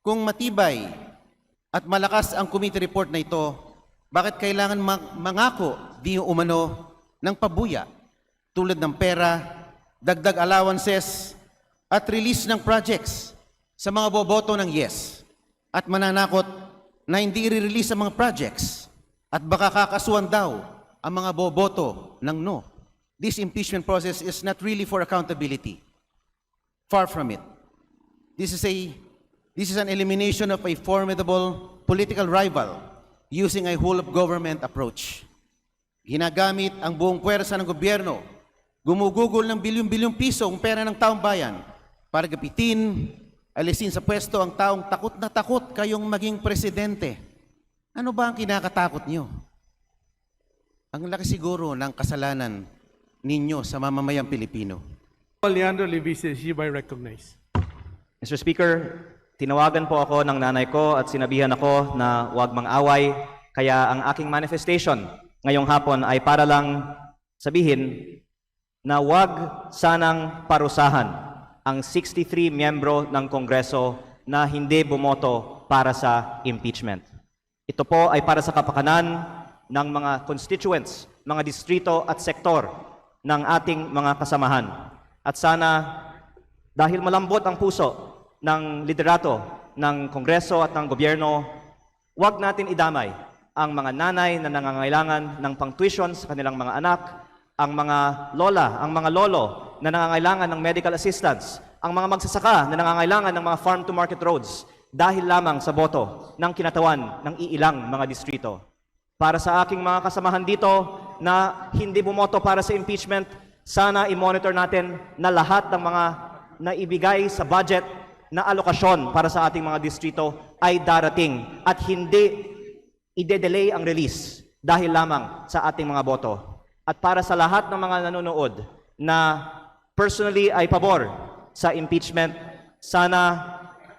Kung matibay at malakas ang committee report na ito, bakit kailangan mangako di umano ng pabuya tulad ng pera, dagdag allowances, at release ng projects sa mga boboto ng yes at mananakot na hindi i-release ang mga projects at baka kakasuhan daw ang mga boboto ng no. This impeachment process is not really for accountability. Far from it. This is an elimination of a formidable political rival using a whole-of-government approach. Ginagamit ang buong puwersa ng gobyerno, gumugugol ng bilyong-bilyong piso ang pera ng taong bayan para gapitin, alisin sa pwesto ang taong takot na takot kayong maging presidente. Ano ba ang kinakatakot nyo? Ang laki siguro ng kasalanan ninyo sa mamamayang Pilipino. Leandro Levice is hereby recognized. Mr. Speaker, tinawagan po ako ng nanay ko at sinabihan ako na huwag mang-away, kaya ang aking manifestation ngayong hapon ay para lang sabihin na huwag sanang parusahan ang 63 miyembro ng Kongreso na hindi bumoto para sa impeachment. Ito po ay para sa kapakanan ng mga constituents, mga distrito at sektor ng ating mga kasamahan. At sana, dahil malambot ang puso ng liderato ng Kongreso at ng gobyerno, huwag natin idamay ang mga nanay na nangangailangan ng pang-tuition sa kanilang mga anak, ang mga lola, ang mga lolo na nangangailangan ng medical assistance, ang mga magsasaka na nangangailangan ng mga farm-to-market roads dahil lamang sa boto ng kinatawan ng iilang mga distrito. Para sa aking mga kasamahan dito na hindi bumoto para sa impeachment, sana i-monitor natin na lahat ng mga naibigay sa budget na alokasyon para sa ating mga distrito ay darating at hindi ide-delay ang release dahil lamang sa ating mga boto. At para sa lahat ng mga nanonood na personally ay pabor sa impeachment, sana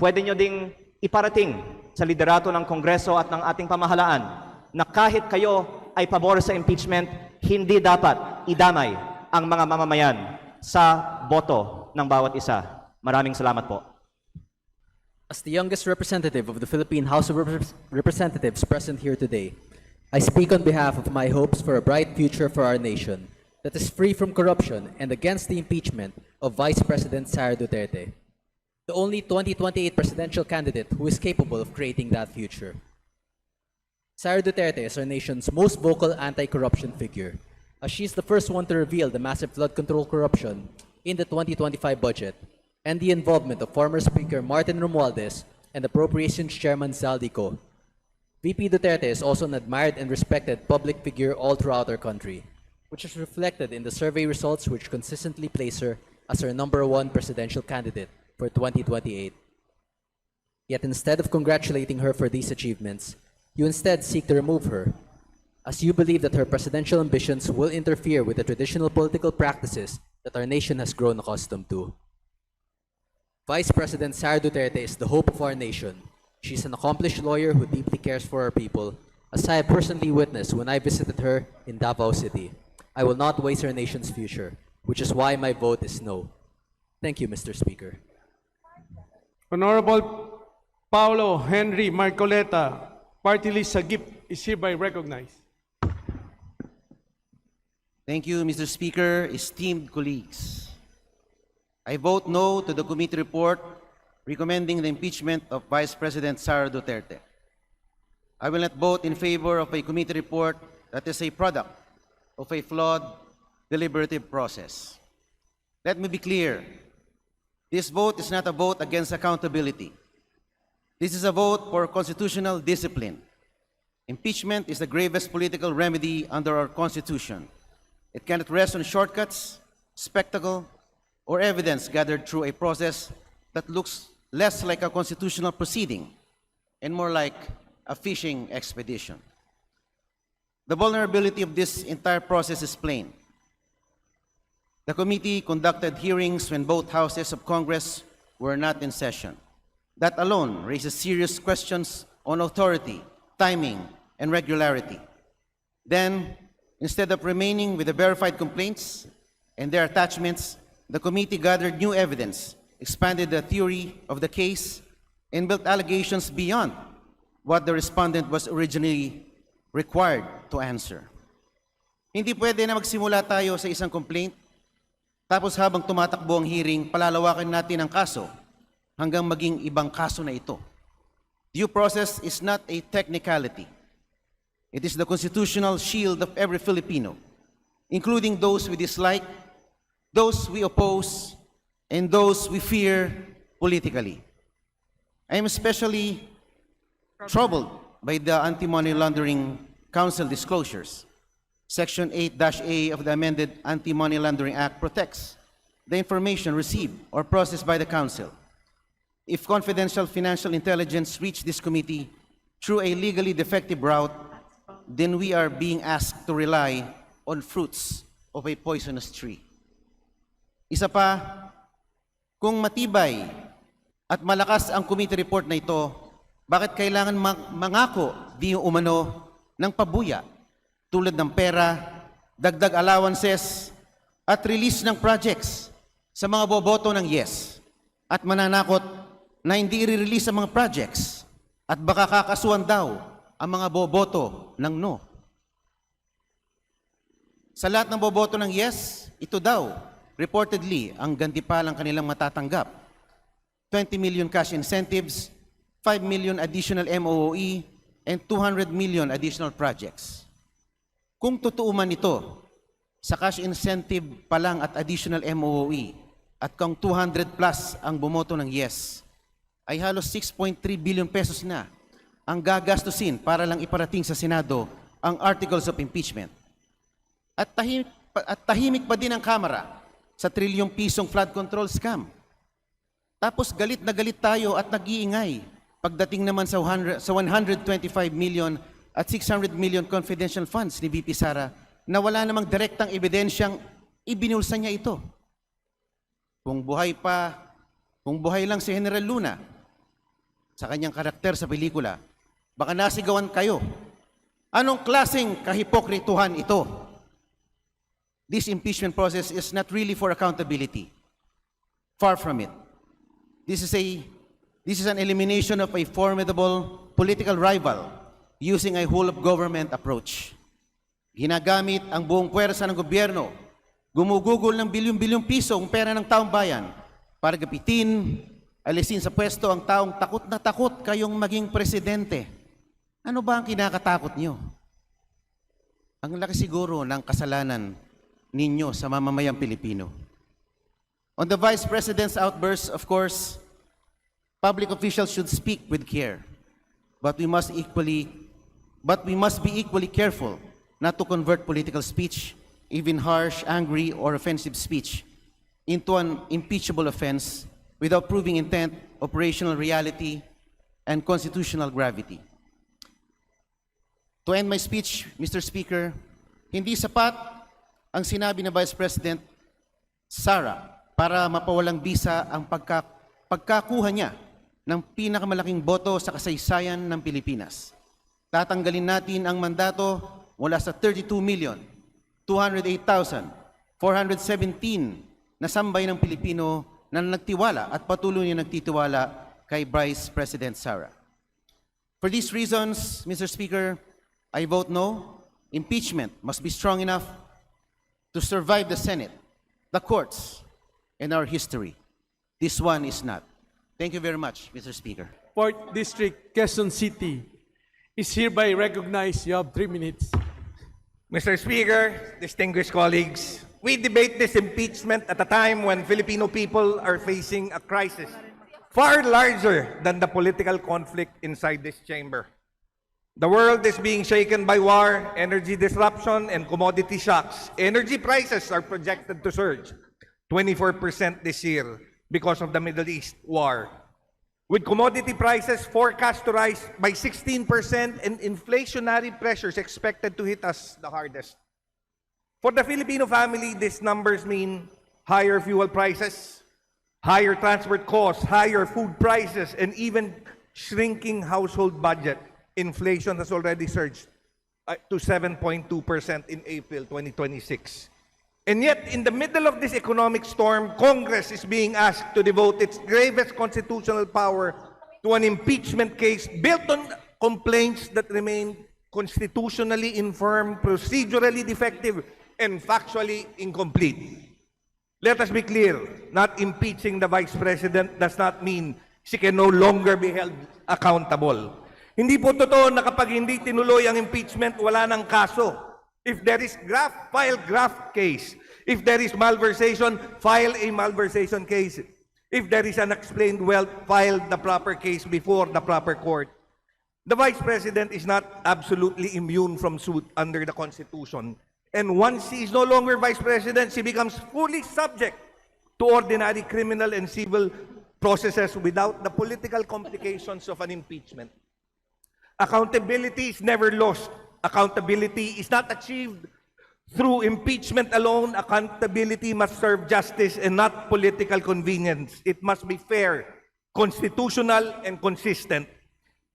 pwede nyo ding iparating sa liderato ng Kongreso at ng ating pamahalaan na kahit kayo ay pabor sa impeachment, hindi dapat idamay ang mga mamamayan sa boto ng bawat isa. Maraming salamat po. As the youngest representative of the Philippine House of Representatives present here today, I speak on behalf of my hopes for a bright future for our nation that is free from corruption and against the impeachment of Vice President Sara Duterte, the only 2028 presidential candidate who is capable of creating that future. Sara Duterte is our nation's most vocal anti-corruption figure, as she is the first one to reveal the massive flood control corruption in the 2025 budget and the involvement of former Speaker Martin Romualdez and Appropriations Chairman Zaldico. VP Duterte is also an admired and respected public figure all throughout our country, which is reflected in the survey results which consistently place her as our #1 presidential candidate for 2028. Yet instead of congratulating her for these achievements, you instead seek to remove her, as you believe that her presidential ambitions will interfere with the traditional political practices that our nation has grown accustomed to. Vice President Sara Duterte is the hope of our nation. She's an accomplished lawyer who deeply cares for our people, as I have personally witnessed when I visited her in Davao City. I will not waste our nation's future, which is why my vote is no. Thank you, Mr. Speaker. Honorable Paulo Henry Marcoleta, party list Sagip, is hereby recognized. Thank you, Mr. Speaker, esteemed colleagues. I vote no to the committee report recommending the impeachment of Vice President Sara Duterte. I will not vote in favor of a committee report that is a product of a flawed deliberative process. Let me be clear. This vote is not a vote against accountability. This is a vote for constitutional discipline. Impeachment is the gravest political remedy under our Constitution. It cannot rest on shortcuts, spectacle, or evidence gathered through a process that looks less like a constitutional proceeding and more like a fishing expedition. The vulnerability of this entire process is plain. The committee conducted hearings when both houses of Congress were not in session. That alone raises serious questions on authority, timing, and regularity. Then, instead of remaining with the verified complaints and their attachments, the committee gathered new evidence, expanded the theory of the case, and built allegations beyond what the respondent was originally required to answer. Hindi pwede na magsimula tayo sa isang complaint, tapos habang tumatakbo ang hearing, palalawakin natin ang kaso hanggang maging ibang kaso na ito. Due process is not a technicality. It is the constitutional shield of every Filipino, including those we dislike, those we oppose, and those we fear politically. I am especially troubled by the Anti-Money Laundering Council disclosures. Section 8-A of the amended Anti-Money Laundering Act protects the information received or processed by the Council. If confidential financial intelligence reached this committee through a legally defective route, then we are being asked to rely on fruits of a poisonous tree. Isa pa, kung matibay at malakas ang committee report na ito, bakit kailangan mangako di umano ng pabuya tulad ng pera, dagdag allowances, at release ng projects sa mga boboto ng yes at mananakot na hindi i-release ang mga projects at baka kakasuhan daw ang mga boboto ng no. Sa lahat ng boboto ng yes, ito daw, reportedly, ang gantipalang kanilang matatanggap. 20 million cash incentives, 5 million additional MOOE, and 200 million additional projects. Kung totoo man ito, sa cash incentive pa lang at additional MOOE, at kung 200 plus ang bumoto ng yes, ay halos 6.3 billion pesos na ang gagastusin para lang iparating sa Senado ang articles of impeachment. At tahimik pa din ang Kamara sa trilyong pisong flood control scam. Tapos galit na galit tayo at nag-iingay pagdating naman sa 125 million at 600 million confidential funds ni VP Sara na wala namang direktang ebidensyang ibinulsa niya ito. Kung buhay lang si General Luna sa kanyang karakter sa pelikula, baka nasigawan kayo. Anong klaseng kahipokrituhan ito? This impeachment process is not really for accountability. Far from it. This is an elimination of a formidable political rival using a whole-of-government approach. Ginagamit ang buong puwersa ng gobyerno, gumugugol ng bilyong-bilyong piso ang pera ng taong bayan para gapitin, alisin sa pwesto ang taong takot na takot kayong maging presidente. Ano ba ang kinakatakot nyo? Ang laki siguro ng kasalanan ninyo sa mamamayang Pilipino. On the Vice President's outburst, of course, public officials should speak with care, but we must be equally careful not to convert political speech, even harsh, angry, or offensive speech, into an impeachable offense without proving intent, operational reality, and constitutional gravity. To end my speech, Mr. Speaker, hindi sapat ang sinabi ng Vice President Sara para mapawalang bisa ang pagkakuha niya ng pinakamalaking boto sa kasaysayan ng Pilipinas. Tatanggalin natin ang mandato mula sa 32,208,417 na sambay ng Pilipino na nagtiwala at patuloy na nagtitiwala kay Vice President Sara. For these reasons, Mr. Speaker, I vote no. Impeachment must be strong enough to survive the Senate, the courts, and our history. This one is not. Thank you very much, Mr. Speaker. 4th District, Quezon City, is hereby recognized. You have 3 minutes. Mr. Speaker, distinguished colleagues, we debate this impeachment at a time when Filipino people are facing a crisis far larger than the political conflict inside this chamber. The world is being shaken by war, energy disruption, and commodity shocks. Energy prices are projected to surge 24% this year because of the Middle East war, with commodity prices forecast to rise by 16% and inflationary pressures expected to hit us the hardest. For the Filipino family, these numbers mean higher fuel prices, higher transport costs, higher food prices, and even shrinking household budget. Inflation has already surged to 7.2% in April 2026. And yet, in the middle of this economic storm, Congress is being asked to devote its gravest constitutional power to an impeachment case built on complaints that remain constitutionally infirm, procedurally defective, and factually incomplete. Let us be clear, not impeaching the Vice President does not mean she can no longer be held accountable. Hindi po totoo na kapag hindi tinuloy ang impeachment, wala nang kaso. If there is graft, file graft case. If there is malversation, file a malversation case. If there is unexplained wealth, file the proper case before the proper court. The Vice President is not absolutely immune from suit under the Constitution. And once she is no longer Vice President, she becomes fully subject to ordinary criminal and civil processes without the political complications of an impeachment. Accountability is never lost. Accountability is not achieved through impeachment alone. Accountability must serve justice and not political convenience. It must be fair, constitutional, and consistent.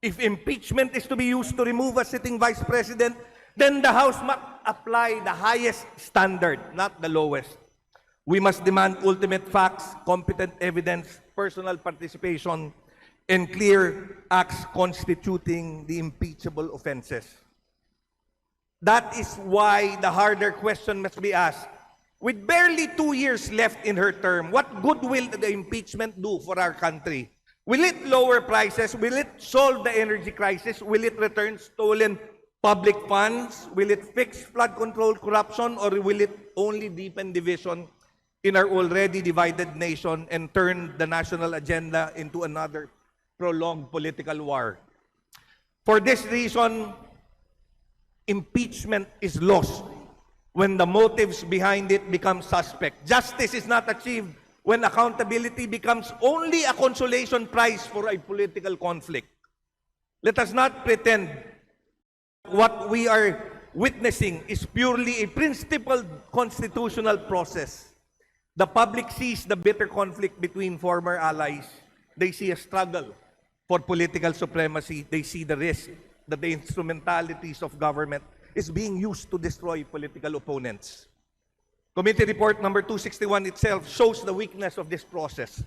If impeachment is to be used to remove a sitting Vice President, then the House must apply the highest standard, not the lowest. We must demand ultimate facts, competent evidence, personal participation, and clear acts constituting the impeachable offenses. That is why the harder question must be asked. With barely 2 years left in her term, what good will the impeachment do for our country? Will it lower prices? Will it solve the energy crisis? Will it return stolen public funds? Will it fix flood control corruption? Or will it only deepen division in our already divided nation and turn the national agenda into another prolonged political war? For this reason, impeachment is lost when the motives behind it become suspect. Justice is not achieved when accountability becomes only a consolation prize for a political conflict. Let us not pretend what we are witnessing is purely a principled constitutional process. The public sees the bitter conflict between former allies. They see a struggle for political supremacy. They see the risk that the instrumentalities of government is being used to destroy political opponents. Committee report number 261 itself shows the weakness of this process.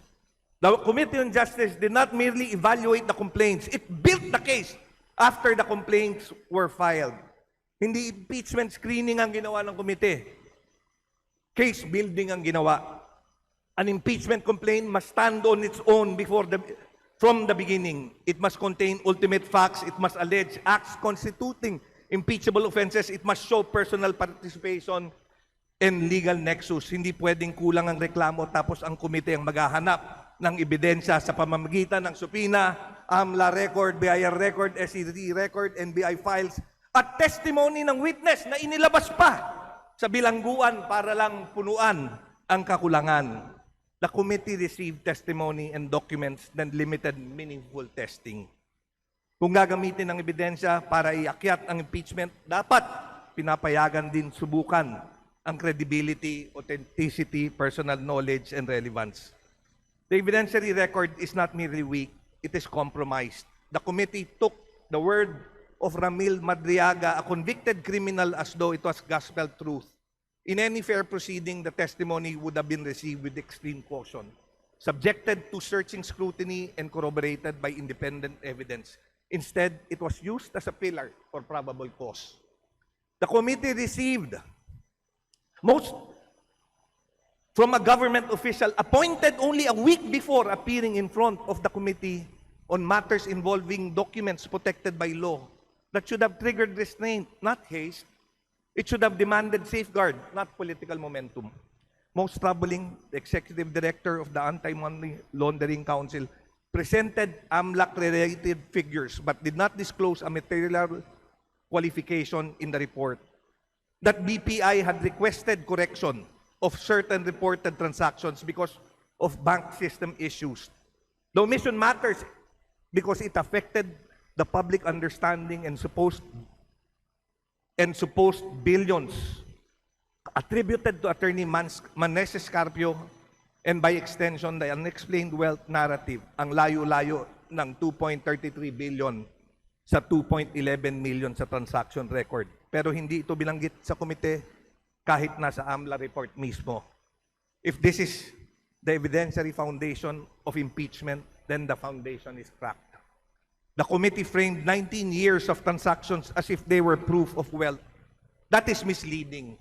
The Committee on Justice did not merely evaluate the complaints, it built the case after the complaints were filed. Hindi impeachment screening ang ginawa ng komite. Case building ang ginawa. An impeachment complaint must stand on its own from the beginning. It must contain ultimate facts. It must allege acts constituting impeachable offenses. It must show personal participation and legal nexus. Hindi pwedeng kulang ang reklamo tapos ang komite ang maghahanap ng ebidensya sa pamamagitan ng subpoena, AMLA record, BIR record, SEC record, NBI files, at testimony ng witness na inilabas pa sa bilangguan para lang punuan ang kakulangan. The committee received testimony and documents that limited meaningful testing. Kung gagamitin ang ebidensya para iakyat ang impeachment, dapat pinapayagan din subukan ang credibility, authenticity, personal knowledge, and relevance. The evidentiary record is not merely weak, it is compromised. The committee took the word of Ramil Madriaga, a convicted criminal, as though it was gospel truth. In any fair proceeding, the testimony would have been received with extreme caution, subjected to searching scrutiny and corroborated by independent evidence. Instead, it was used as a pillar for probable cause. The committee received most from a government official appointed only a week before appearing in front of the committee on matters involving documents protected by law that should have triggered restraint, not haste. It should have demanded safeguard, not political momentum. Most troubling, the executive director of the Anti-Money Laundering Council presented AMLAC-related figures but did not disclose a material qualification in the report that BPI had requested correction of certain reported transactions because of bank system issues. The omission matters because it affected the public understanding and supposed billions attributed to Attorney Maneses Carpio and by extension the unexplained wealth narrative, ang layo-layo ng 2.33 billion sa 2.11 million sa transaction record. Pero hindi ito binanggit sa komite kahit nasa AMLA report mismo. If this is the evidentiary foundation of impeachment, then the foundation is cracked. The committee framed 19 years of transactions as if they were proof of wealth. That is misleading.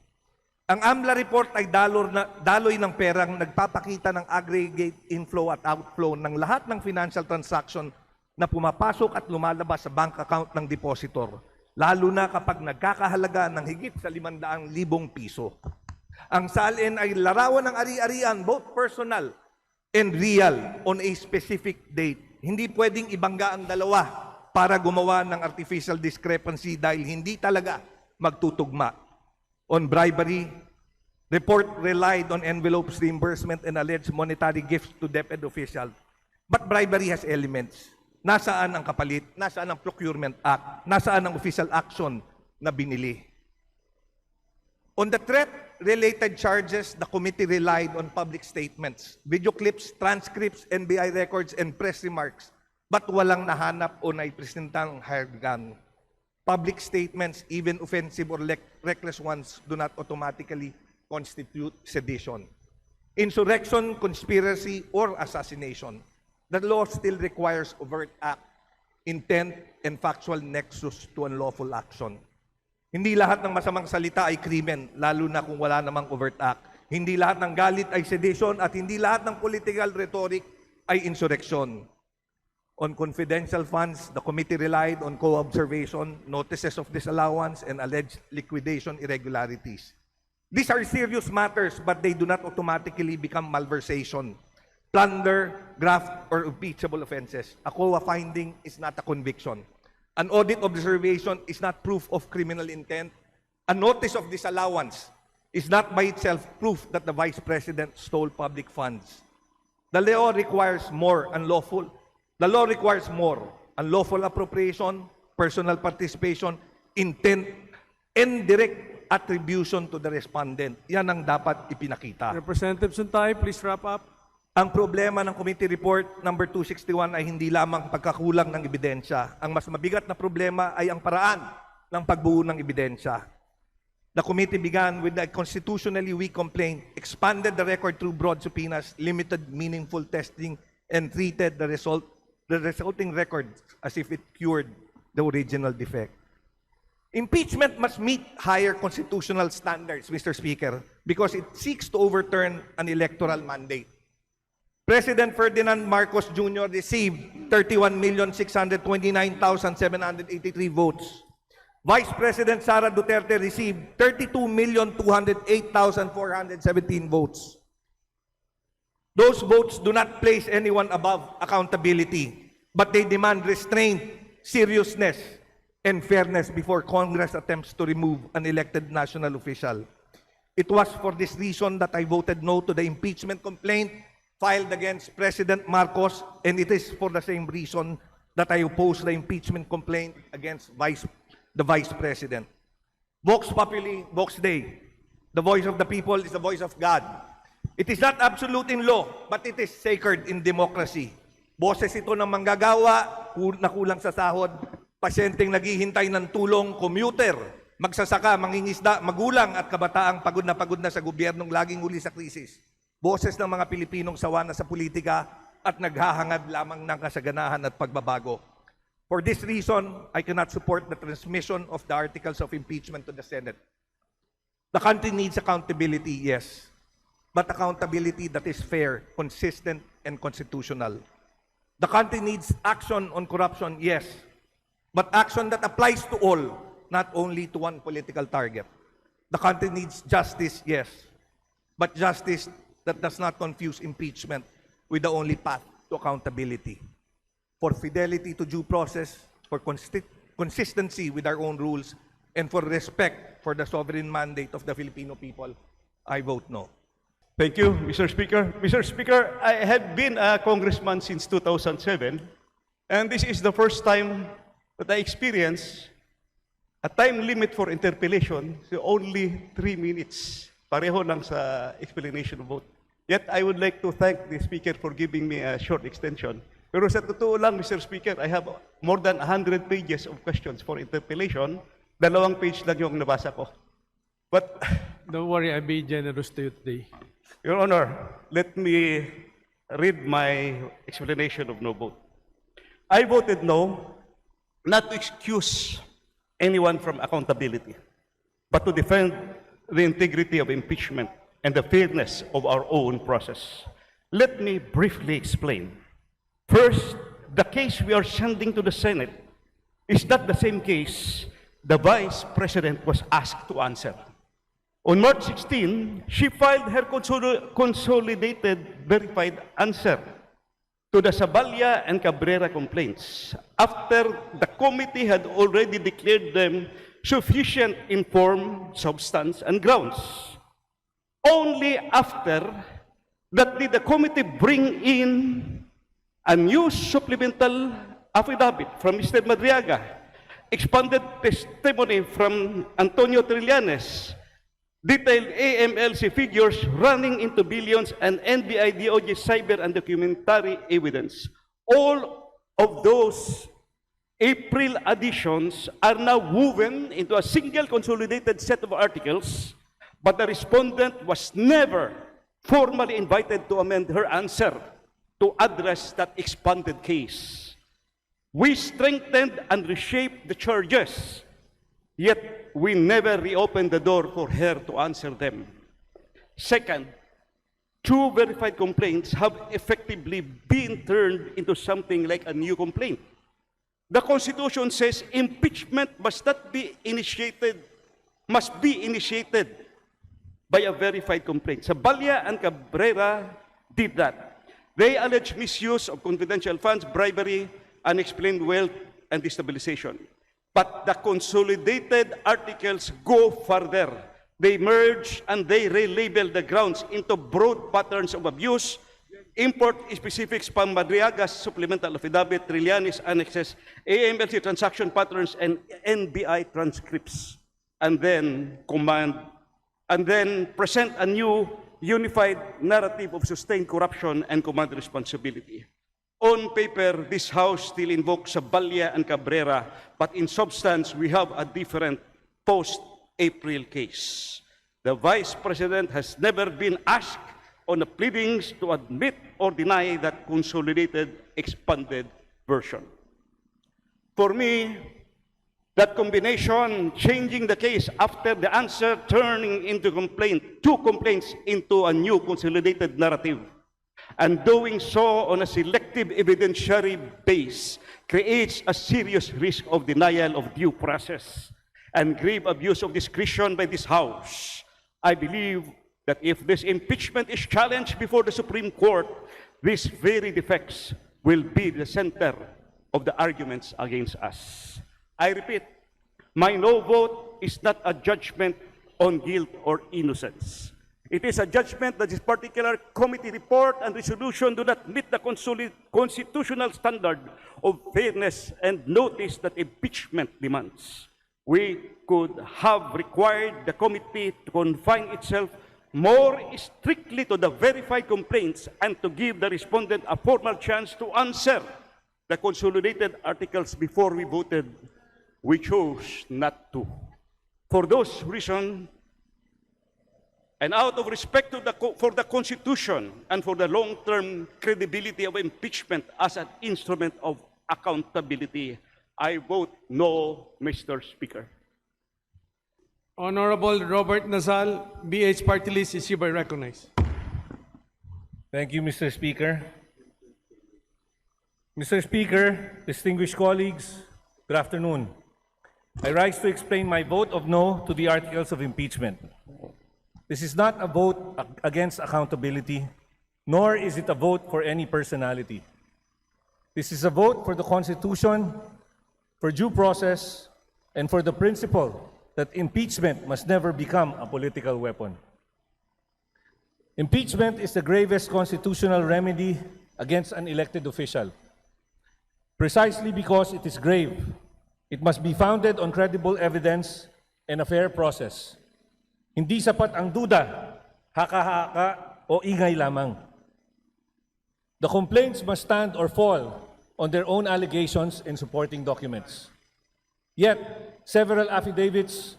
Ang AMLA report ay daloy ng perang nagpapakita ng aggregate inflow at outflow ng lahat ng financial transaction na pumapasok at lumalabas sa bank account ng depositor, lalo na kapag nagkakahalaga ng higit sa 500,000 piso. Ang salin ay larawan ng ari-arian, both personal and real, on a specific date. Hindi pwedeng ibangga ang dalawa para gumawa ng artificial discrepancy dahil hindi talaga magtutugma. On bribery, report relied on envelopes, reimbursement, and alleged monetary gifts to DepEd officials. But bribery has elements. Nasaan ang kapalit? Nasaan ang Procurement Act? Nasaan ang official action na binili? On the threat-related charges, the committee relied on public statements, video clips, transcripts, NBI records, and press remarks, but walang nahanap o naipresentang hired gun. Public statements, even offensive or reckless ones, do not automatically constitute sedition. Insurrection, conspiracy, or assassination. The law still requires overt act, intent, and factual nexus to unlawful action. Hindi lahat ng masamang salita ay krimen, lalo na kung wala namang overt act. Hindi lahat ng galit ay sedition at hindi lahat ng political rhetoric ay insurrection. On confidential funds, the committee relied on co-observation, notices of disallowance, and alleged liquidation irregularities. These are serious matters, but they do not automatically become malversation, plunder, graft, or impeachable offenses. A COA finding is not a conviction. An audit observation is not proof of criminal intent. A notice of disallowance is not by itself proof that the Vice President stole public funds. The law requires more unlawful. The law requires more unlawful appropriation, personal participation, intent, and direct attribution to the respondent. Yan ang dapat ipinakita. Representative Suntay, please wrap up. Ang problema ng committee report number 261 ay hindi lamang pagkakulang ng ebidensya. Ang mas mabigat na problema ay ang paraan ng pagbuo ng ebidensya. The committee began with a constitutionally weak complaint, expanded the record through broad subpoenas, limited meaningful testing, and treated the resulting record as if it cured the original defect. Impeachment must meet higher constitutional standards, Mr. Speaker, because it seeks to overturn an electoral mandate. President Ferdinand Marcos Jr. received 31,629,783 votes. Vice President Sara Duterte received 32,208,417 votes. Those votes do not place anyone above accountability, but they demand restraint, seriousness, and fairness before Congress attempts to remove an elected national official. It was for this reason that I voted no to the impeachment complaint filed against President Marcos, and it is for the same reason that I oppose the impeachment complaint against the Vice President. Vox Populi, Vox Dei. The voice of the people is the voice of God. It is not absolute in law, but it is sacred in democracy. Boses ito ng manggagawa, nakulang sa sahod, pasyenteng naghihintay ng tulong, commuter, magsasaka, mangingisda, magulang at kabataang pagod na sa gobyernong laging huli sa krisis. Boses ng mga Pilipinong sawa na sa politika at naghahangad lamang ng kasaganahan at pagbabago. For this reason, I cannot support the transmission of the articles of impeachment to the Senate. The country needs accountability, yes, but accountability that is fair, consistent, and constitutional. The country needs action on corruption, yes, but action that applies to all, not only to one political target. The country needs justice, yes, but justice that does not confuse impeachment with the only path to accountability. For fidelity to due process, for consistency with our own rules, and for respect for the sovereign mandate of the Filipino people, I vote no. Thank you, Mr. Speaker. Mr. Speaker, I have been a congressman since 2007, and this is the first time that I experience a time limit for interpellation, so only 3 minutes. Pareho lang sa explanation vote. Yet, I would like to thank the Speaker for giving me a short extension. Pero sa totoo lang, Mr. Speaker, I have more than 100 pages of questions for interpellation. 2 page lang yung nabasa ko. But, Don't worry, I'll be generous to you today. Your Honor, let me read my explanation of no vote. I voted no not to excuse anyone from accountability, but to defend the integrity of impeachment and the fairness of our own process. Let me briefly explain. First, the case we are sending to the Senate is not the same case the Vice President was asked to answer. On March 16, she filed her consolidated verified answer to the Sabalya and Cabrera complaints after the committee had already declared them sufficient in form, substance, and grounds. Only after that did the committee bring in a new supplemental affidavit from Mr. Madriaga, expanded testimony from Antonio Trillanes, detailed AMLC figures running into billions, and NBI DOJ cyber and documentary evidence. All of those April additions are now woven into a single consolidated set of articles, but the respondent was never formally invited to amend her answer to address that expanded case. We strengthened and reshaped the charges, yet we never reopened the door for her to answer them. Second, two verified complaints have effectively been turned into something like a new complaint. The Constitution says impeachment must be initiated by a verified complaint. Sabalya and Cabrera did that. They allege misuse of confidential funds, bribery, unexplained wealth, and destabilization. But the consolidated articles go further. They merge and they relabel the grounds into broad patterns of abuse, import specifics from Madriaga's supplemental affidavit, Trillanes annexes, AMLC transaction patterns, and NBI transcripts, and then present a new unified narrative of sustained corruption and command responsibility. On paper, this House still invokes Sabalya and Cabrera, but in substance, we have a different post-April case. The Vice President has never been asked on the pleadings to admit or deny that consolidated, expanded version. For me, that combination, changing the case after the answer, turning into two complaints into a new consolidated narrative, and doing so on a selective evidentiary base, creates a serious risk of denial of due process and grave abuse of discretion by this House. I believe that if this impeachment is challenged before the Supreme Court, these very defects will be the center of the arguments against us. I repeat, my no vote is not a judgment on guilt or innocence. It is a judgment that this particular committee report and resolution do not meet the constitutional standard of fairness and notice that impeachment demands. We could have required the committee to confine itself more strictly to the verified complaints and to give the respondent a formal chance to answer the consolidated articles before we voted. We chose not to. For those reasons, and out of respect for the Constitution and for the long-term credibility of impeachment as an instrument of accountability, I vote no, Mr. Speaker. Honorable Robert Nazal, BH Party List is hereby recognized. Thank you, Mr. Speaker. Mr. Speaker, distinguished colleagues, good afternoon. I rise to explain my vote of no to the articles of impeachment. This is not a vote against accountability, nor is it a vote for any personality. This is a vote for the Constitution, for due process, and for the principle that impeachment must never become a political weapon. Impeachment is the gravest constitutional remedy against an elected official. Precisely because it is grave, it must be founded on credible evidence and a fair process. Hindi sapat ang duda, haka-haka o ingay lamang. The complaints must stand or fall on their own allegations and supporting documents. Yet, several affidavits,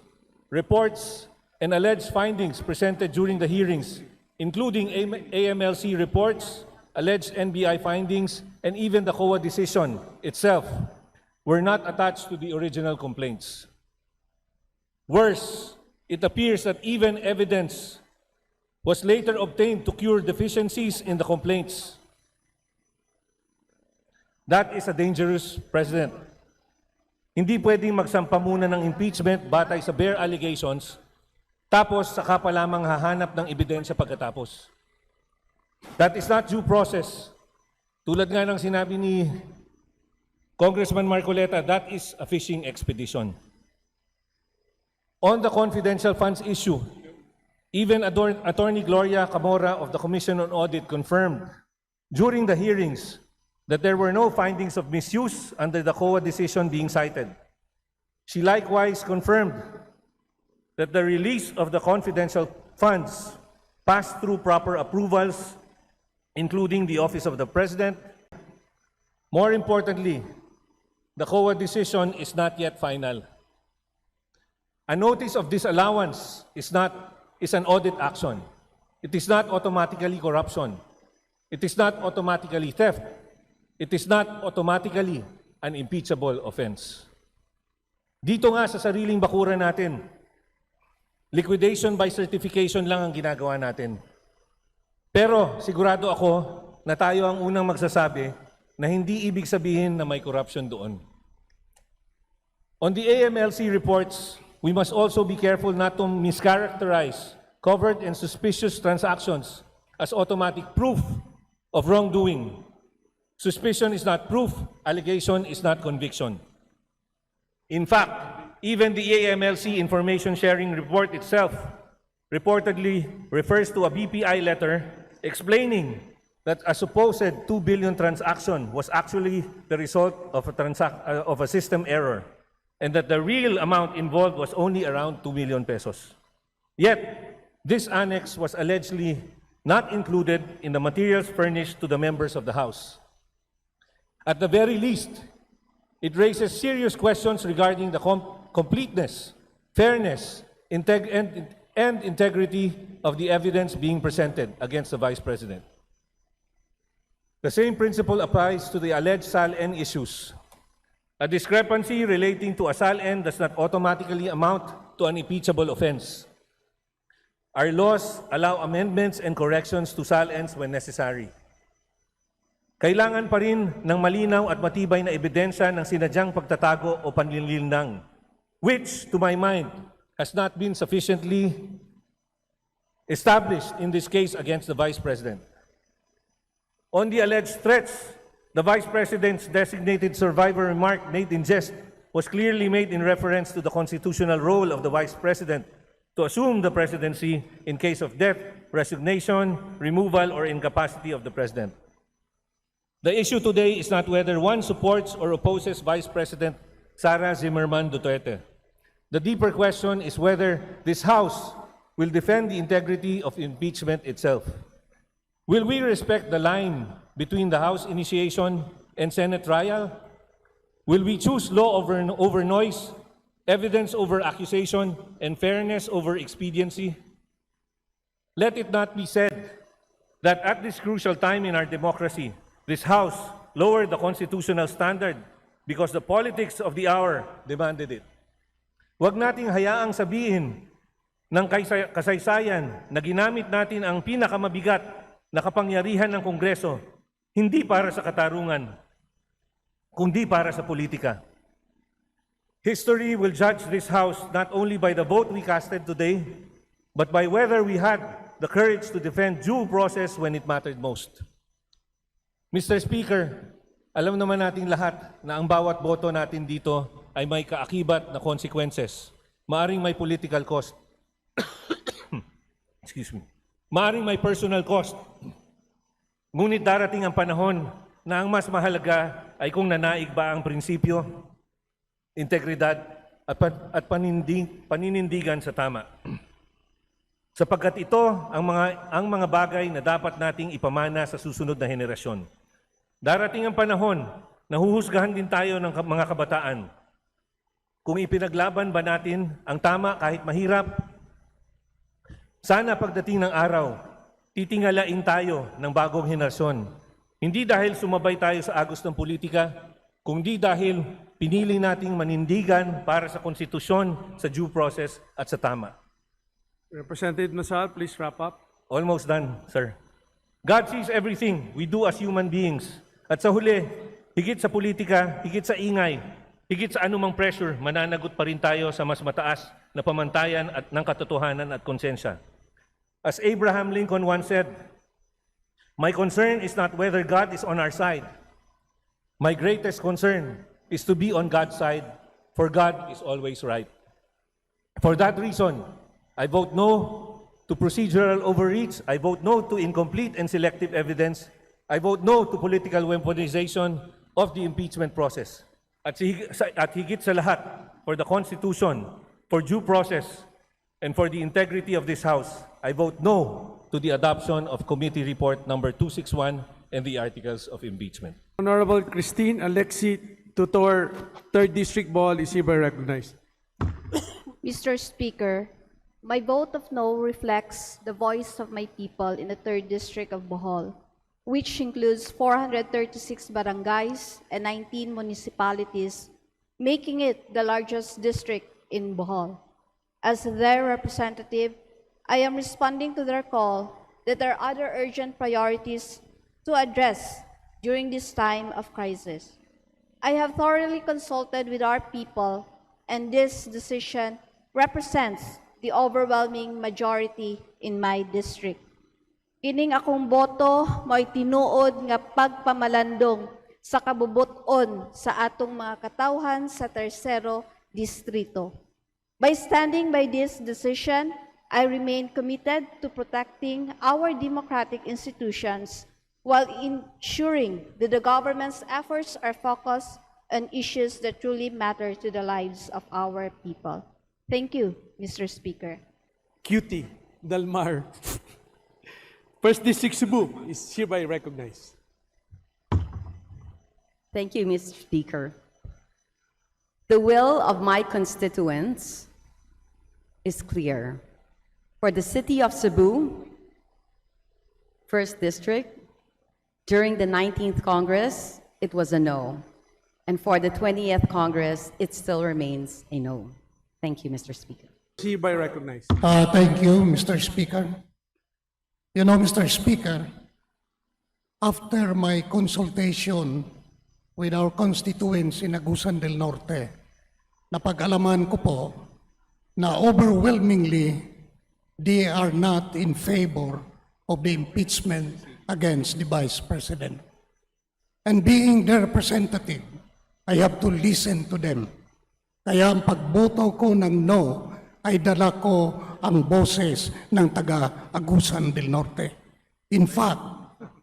reports, and alleged findings presented during the hearings, including AMLC reports, alleged NBI findings, and even the COA decision itself, were not attached to the original complaints. Worse, it appears that even evidence was later obtained to cure deficiencies in the complaints. That is a dangerous precedent. Hindi pwedeng magsampa muna ng impeachment batay sa bare allegations, tapos saka pa lamang hahanap ng ebidensya pagkatapos. That is not due process. Tulad nga ng sinabi ni Congressman Marcoleta, that is a fishing expedition. On the confidential funds issue, even Attorney Gloria Camora of the Commission on Audit confirmed during the hearings that there were no findings of misuse under the COA decision being cited. She likewise confirmed that the release of the confidential funds passed through proper approvals, including the Office of the President. More importantly, the COA decision is not yet final. A notice of disallowance is an audit action. It is not automatically corruption. It is not automatically theft. It is not automatically an impeachable offense. Dito nga sa sariling bakuran natin, liquidation by certification lang ang ginagawa natin. Pero sigurado ako na tayo ang unang magsasabi na hindi ibig sabihin na may corruption doon. On the AMLC reports, we must also be careful not to mischaracterize covered and suspicious transactions as automatic proof of wrongdoing. Suspicion is not proof, allegation is not conviction. In fact, even the AMLC information sharing report itself reportedly refers to a BPI letter explaining that a supposed 2 billion transaction was actually the result of a system error, and that the real amount involved was only around 2 million pesos. Yet, this annex was allegedly not included in the materials furnished to the members of the House. At the very least, it raises serious questions regarding the completeness, fairness, and integrity of the evidence being presented against the Vice President. The same principle applies to the alleged SALN issues. A discrepancy relating to a SALN does not automatically amount to an impeachable offense. Our laws allow amendments and corrections to SALNs when necessary. Kailangan pa rin ng malinaw at matibay na ebidensya ng sinadyang pagtatago o panlilinlang, which, to my mind, has not been sufficiently established in this case against the Vice President. On the alleged threats, the Vice President's designated survivor remark made in jest was clearly made in reference to the constitutional role of the Vice President to assume the presidency in case of death, resignation, removal, or incapacity of the President. The issue today is not whether one supports or opposes Vice President Sara Zimmerman Duterte. The deeper question is whether this House will defend the integrity of impeachment itself. Will we respect the line between the House initiation and Senate trial? Will we choose law over noise, evidence over accusation, and fairness over expediency? Let it not be said that at this crucial time in our democracy, this House lowered the constitutional standard because the politics of the hour demanded it. Huwag nating hayaang sabihin ng kasaysayan na ginamit natin ang pinakamabigat na kapangyarihan ng Kongreso hindi para sa katarungan, kundi para sa politika. History will judge this House not only by the vote we casted today, but by whether we had the courage to defend due process when it mattered most. Mr. Speaker, alam naman nating lahat na ang bawat boto natin dito ay may kaakibat na consequences. Maaring may political cost. Excuse me. Maaring may personal cost. Ngunit darating ang panahon na ang mas mahalaga ay kung nanaig ba ang prinsipyo, integridad at paninindigan sa tama. Sapagkat ito ang mga bagay na dapat nating ipamana sa susunod na henerasyon. Darating ang panahon na huhusgahan din tayo ng mga kabataan. Kung ipinaglaban ba natin ang tama kahit mahirap, sana pagdating ng araw, titingalain tayo ng bagong henerasyon. Hindi dahil sumabay tayo sa agos ng politika, kundi dahil pinili nating manindigan para sa konstitusyon, sa due process at sa tama. Representative Nasal, please wrap up. Almost done, sir. God sees everything we do as human beings. At sa huli, higit sa politika, higit sa ingay, higit sa anumang pressure, mananagot pa rin tayo sa mas mataas na pamantayan at ng katotohanan at konsensya. As Abraham Lincoln once said, "My concern is not whether God is on our side. My greatest concern is to be on God's side, for God is always right." For that reason, I vote no to procedural overreach. I vote no to incomplete and selective evidence. I vote no to political weaponization of the impeachment process. At higit sa lahat, for the Constitution, for due process, and for the integrity of this House, I vote no to the adoption of Committee Report number 261 and the articles of impeachment. Honorable Christine Alexi Tutor, 3rd District, Bohol, is hereby recognized. Mr. Speaker, my vote of no reflects the voice of my people in the 3rd District of Bohol, which includes 436 barangays and 19 municipalities, making it the largest district in Bohol. As their representative, I am responding to their call that there are other urgent priorities to address during this time of crisis. I have thoroughly consulted with our people, and this decision represents the overwhelming majority in my district. Kining akong boto mo'y tinuod nga pagpamalandong sa kabubuton sa atong mga katawhan sa Tercero Distrito. By standing by this decision, I remain committed to protecting our democratic institutions while ensuring that the government's efforts are focused on issues that truly matter to the lives of our people. Thank you, Mr. Speaker. QT Dalmar, 1st District, Cebu, is hereby recognized. Thank you, Mr. Speaker. The will of my constituents is clear. For the city of Cebu, 1st District, during the 19th Congress, it was a no. And for the 20th Congress, it still remains a no. Thank you, Mr. Speaker. Hereby recognized. Thank you, Mr. Speaker. You know, Mr. Speaker, after my consultation with our constituents in Agusan del Norte, napag-alaman ko po na overwhelmingly they are not in favor of the impeachment against the Vice President. And being their representative, I have to listen to them. Kaya ang pagboto ko ng no ay dala ko ang boses ng taga Agusan del Norte. In fact,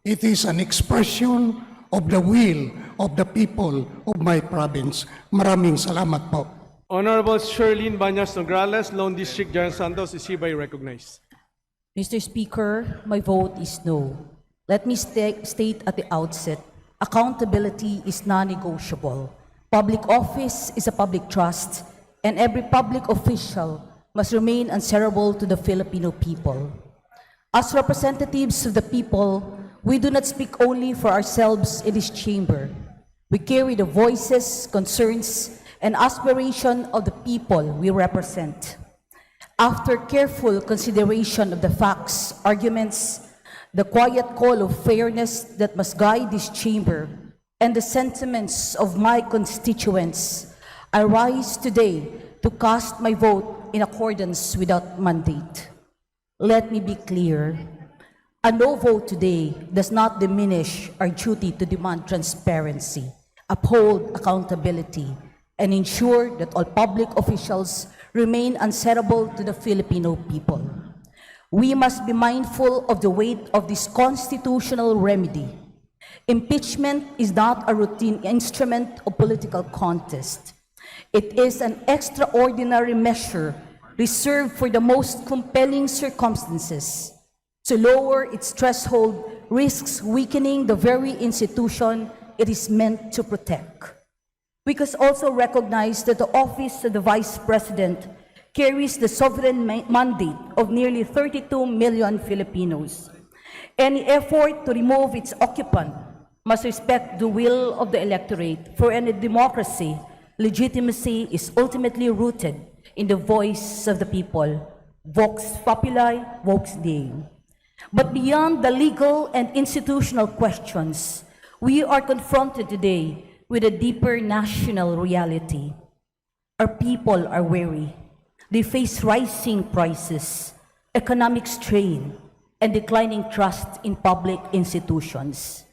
it is an expression of the will of the people of my province. Maraming salamat po. Honorable Sherlyn Banyas Nograles, Lone District, General Santos, is hereby recognized. Mr. Speaker, my vote is no. Let me state at the outset, accountability is non-negotiable. Public office is a public trust, and every public official must remain answerable to the Filipino people. As representatives of the people, we do not speak only for ourselves in this chamber. We carry the voices, concerns, and aspiration of the people we represent. After careful consideration of the facts, arguments, the quiet call of fairness that must guide this chamber, and the sentiments of my constituents, I rise today to cast my vote in accordance with that mandate. Let me be clear. A no vote today does not diminish our duty to demand transparency, uphold accountability, and ensure that all public officials remain answerable to the Filipino people. We must be mindful of the weight of this constitutional remedy. Impeachment is not a routine instrument of political contest. It is an extraordinary measure reserved for the most compelling circumstances. To lower its threshold risks weakening the very institution it is meant to protect. We must also recognize that the office of the Vice President carries the sovereign mandate of nearly 32 million Filipinos. Any effort to remove its occupant must respect the will of the electorate, for in a democracy, Legitimacy is ultimately rooted in the voice of the people. Vox populi, vox Dei. But beyond the legal and institutional questions, we are confronted today with a deeper national reality. Our people are weary. They face rising prices, economic strain, and declining trust in public institutions.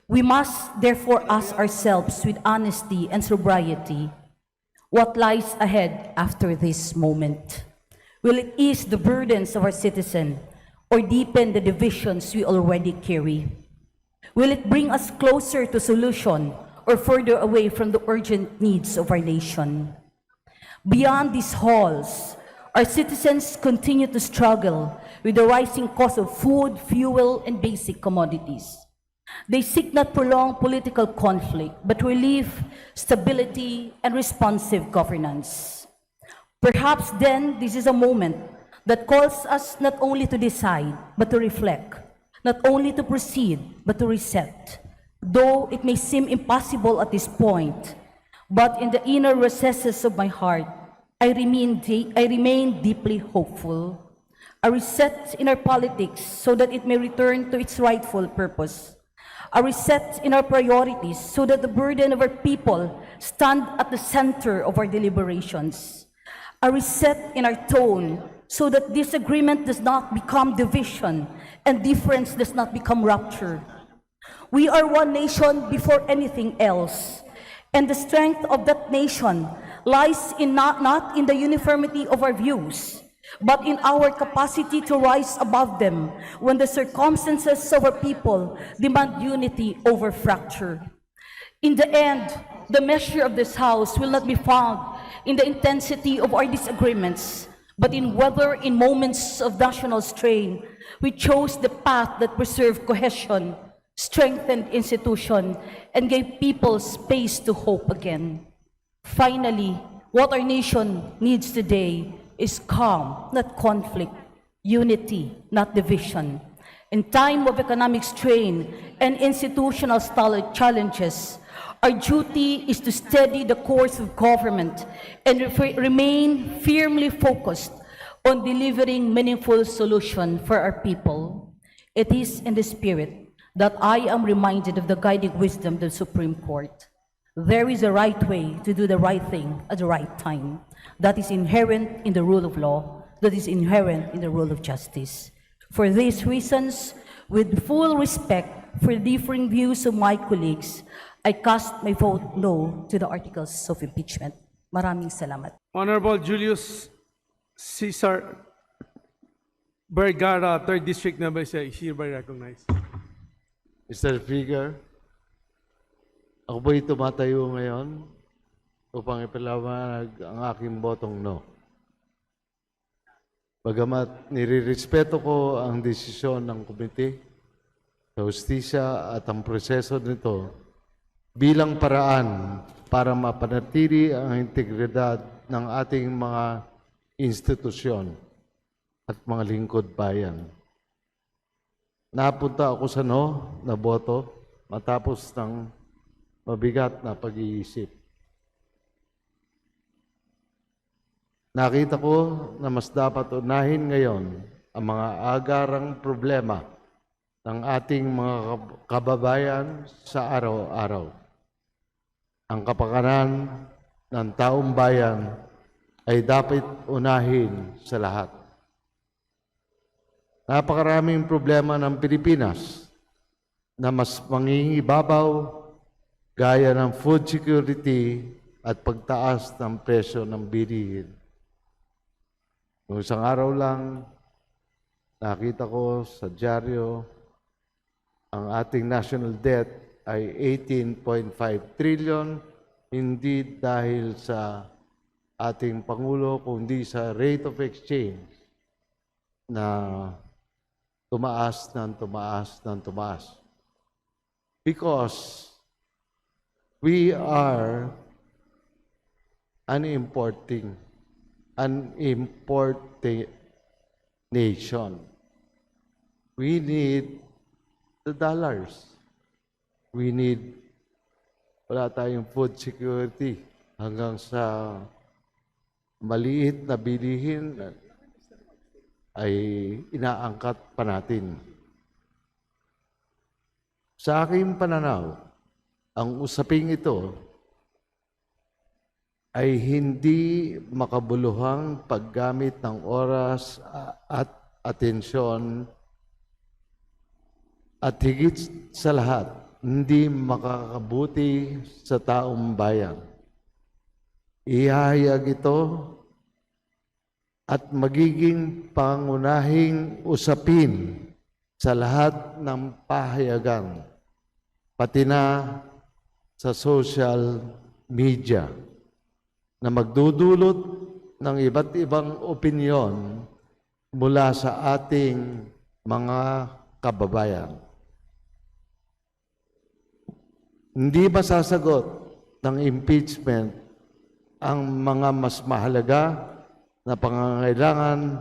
We must therefore ask ourselves with honesty and sobriety, what lies ahead after this moment? Will it ease the burdens of our citizens or deepen the divisions we already carry? Will it bring us closer to solution or further away from the urgent needs of our nation? Beyond these halls, our citizens continue to struggle with the rising cost of food, fuel, and basic commodities. They seek not prolonged political conflict, but relief, stability, and responsive governance. Perhaps then, this is a moment that calls us not only to decide, but to reflect, not only to proceed, but to reset. Though it may seem impossible at this point, but in the inner recesses of my heart, I remain deeply hopeful. A reset in our politics so that it may return to its rightful purpose. A reset in our priorities so that the burden of our people stand at the center of our deliberations. A reset in our tone so that disagreement does not become division and difference does not become rupture. We are one nation before anything else, and the strength of that nation lies in not in the uniformity of our views, but in our capacity to rise above them when the circumstances of our people demand unity over fracture. In the end, the measure of this House will not be found in the intensity of our disagreements, but in whether in moments of national strain, we chose the path that preserved cohesion, strengthened institution, and gave people space to hope again. Finally, what our nation needs today is calm, not conflict, unity, not division. In time of economic strain and institutional challenges, our duty is to steady the course of government and remain firmly focused on delivering meaningful solutions for our people. It is in the spirit that I am reminded of the guiding wisdom of the Supreme Court. There is a right way to do the right thing at the right time. That is inherent in the rule of law, that is inherent in the rule of justice. For these reasons, with full respect for differing views of my colleagues, I cast my vote no to the articles of impeachment. Maraming salamat. Honorable Julius Cesar Vergara, 3rd District Number 6, hereby recognized. Mr. Speaker, ako po'y tumatayo ngayon upang ipaliwanag ang aking botong no. Bagamat nirirespeto ko ang desisyon ng komite sa hustisya at ang proseso nito bilang paraan para mapanatili ang integridad ng ating mga institusyon at mga lingkod bayan. Napunta ako sa no na boto matapos ng mabigat na pag-iisip. Nakita ko na mas dapat unahin ngayon ang mga agarang problema ng ating mga kababayan sa araw-araw. Ang kapakanan ng taong bayan ay dapat unahin sa lahat. Napakaraming problema ng Pilipinas na mas mangingibabaw gaya ng food security at pagtaas ng presyo ng bilihin. Noong isang araw lang, nakita ko sa dyaryo ang ating national debt ay 18.5 trillion, hindi dahil sa ating Pangulo, kundi sa rate of exchange na tumaas ng tumaas. Because we are an importing nation. We need the dollars. Wala tayong food security. hanggang sa maliit na bilihin ay inaangkat pa natin. Sa aking pananaw, ang usaping ito ay hindi makabuluhang paggamit ng oras at atensyon at higit sa lahat, hindi makakabuti sa taong bayan. Ihahayag ito at magiging pangunahing usapin sa lahat ng pahayagan, pati na sa social media, na magdudulot ng iba't ibang opinyon mula sa ating mga kababayan. Hindi masasagot ng impeachment ang mga mas mahalaga na pangangailangan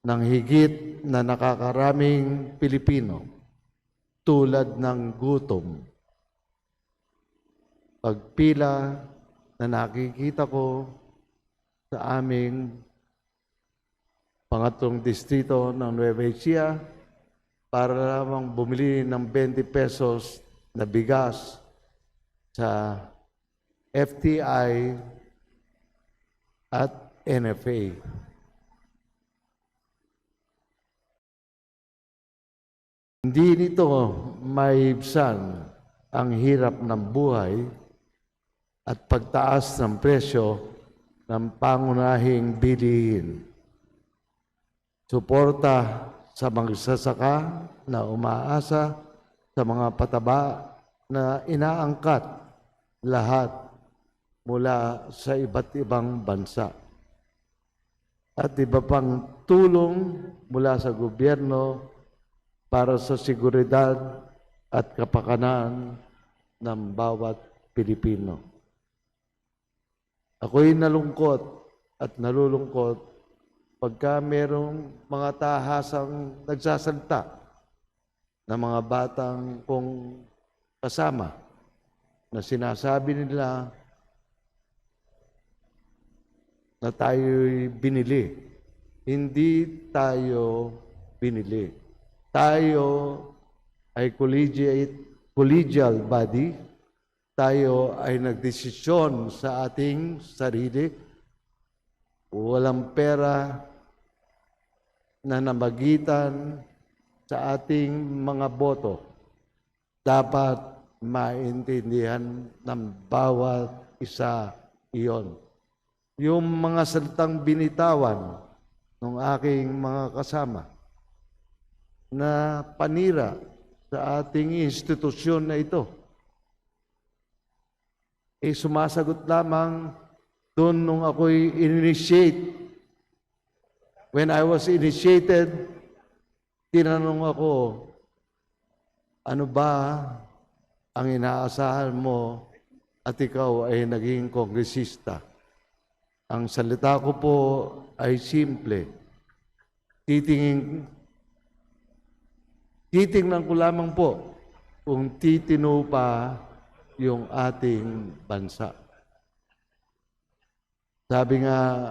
ng higit na nakakaraming Pilipino tulad ng gutom, pagpila na nakikita ko sa aming pangatlong distrito ng Nueva Ecija para lamang bumili ng 20 pesos na bigas sa FTI at NFA. Hindi nito maibsan ang hirap ng buhay at pagtaas ng presyo ng pangunahing bilihin. Suporta sa magsasaka na umaasa sa mga pataba na inaangkat lahat mula sa iba't ibang bansa. At iba pang tulong mula sa gobyerno para sa seguridad at kapakanan ng bawat Pilipino. Ako'y nalungkot at nalulungkot pagka merong mga tahasang nagsasalita ng mga batang kong kasama na sinasabi nila na tayo'y binili. Hindi tayo binili. Tayo ay collegial body. Tayo ay nagdesisyon sa ating sarili. Walang pera na namagitan sa ating mga boto. Dapat maintindihan ng bawat isa iyon. Yung mga salitang binitawan ng aking mga kasama na panira sa ating institusyon na ito, sumasagot lamang doon nung ako'y initiate. When I was initiated, tinanong ako, ano ba ang inaasahan mo at ikaw ay naging kongresista? Ang salita ko po ay simple. Titingnan ko lamang po kung titino pa yung ating bansa. Sabi nga,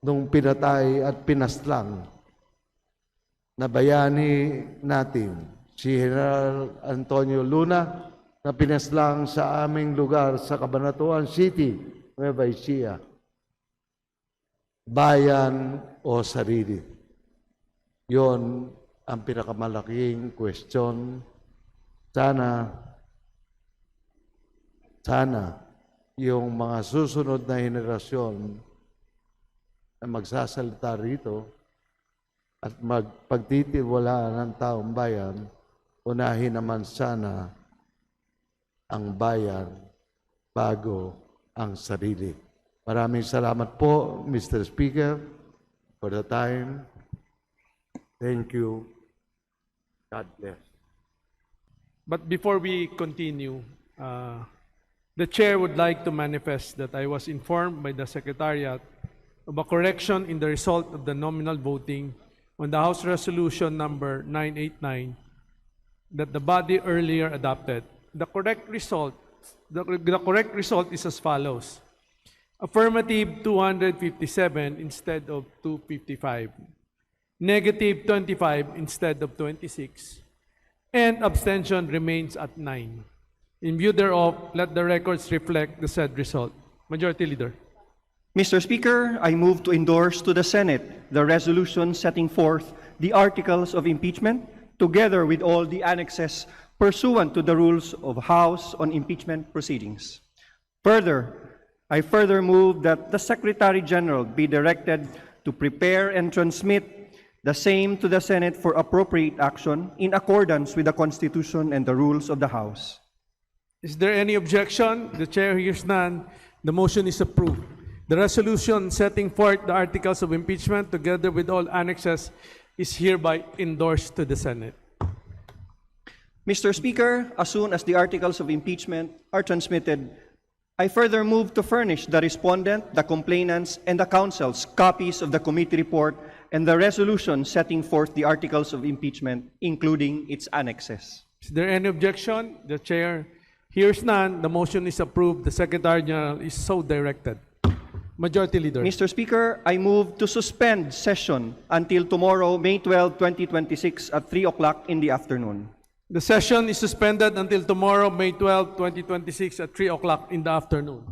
nung pinatay at pinaslang na bayani natin, si General Antonio Luna, na pinaslang sa aming lugar sa Cabanatuan City, Nueva Ecija. Bayan o sarili? Yon ang pinakamalaking question. Sana yung mga susunod na henerasyon na magsasalita rito at magpagtitiwalaan ng taong bayan, unahin naman sana ang bayan bago ang sarili. Maraming salamat po, Mr. Speaker, for the time. Thank you. God bless. But before we continue, the Chair would like to manifest that I was informed by the Secretariat of a correction in the result of the nominal voting on the House Resolution number 989 that the body earlier adopted. The correct result The correct result is as follows. Affirmative 257 instead of 255. Negative 25 instead of 26. And abstention remains at 9. In view thereof, let the records reflect the said result. Majority Leader. Mr. Speaker, I move to endorse to the Senate the resolution setting forth the articles of impeachment together with all the annexes pursuant to the rules of House on impeachment proceedings. Further, I further move that the Secretary General be directed to prepare and transmit the same to the Senate for appropriate action in accordance with the Constitution and the rules of the House. Is there any objection? The chair hears none. The motion is approved. The resolution setting forth the articles of impeachment together with all annexes is hereby endorsed to the Senate. Mr. Speaker, as soon as the articles of impeachment are transmitted, I further move to furnish the respondent, the complainants, and the counsels copies of the committee report and the resolution setting forth the articles of impeachment, including its annexes. Is there any objection? The chair hears none. The motion is approved. The Secretary General is so directed. Majority Leader. Mr. Speaker, I move to suspend session until tomorrow, May 12, 2026 at 3 o'clock in the afternoon. The session is suspended until tomorrow, May 12, 2026 at 3 o'clock in the afternoon.